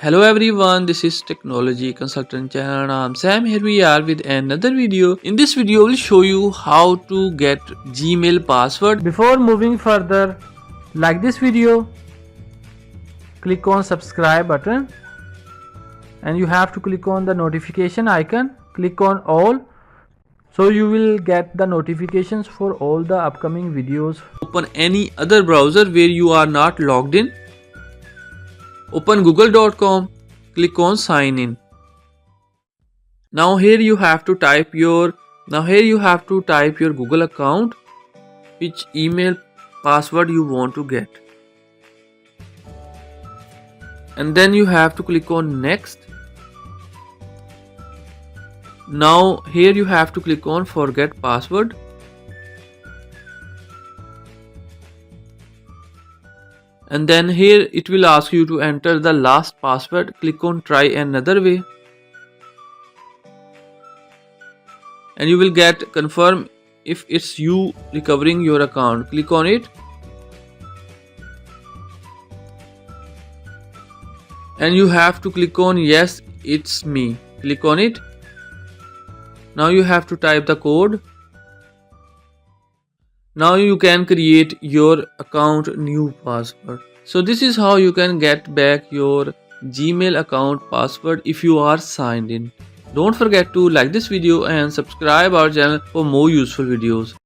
Hello everyone, this is Technology Consultant channel and I'm Sam. Here we are with another video. In this video, we'll show you how to get Gmail password. Before moving further, like this video, click on subscribe button and you have to click on the notification icon. Click on all so you will get the notifications for all the upcoming videos. Open any other browser where you are not logged in. Open google.com, click on sign in. Now here you have to type your Google account, which email password you want to get. And then you have to click on next. Now here you have to click on forget password. And then here it will ask you to enter the last password. Click on try another way. And you will get confirm if it's you recovering your account. Click on it. And you have to click on yes, it's me. Click on it. Now you have to type the code. Now you can create your account new password. So this is how you can get back your Gmail account password if you are signed in. Don't forget to like this video and subscribe our channel for more useful videos.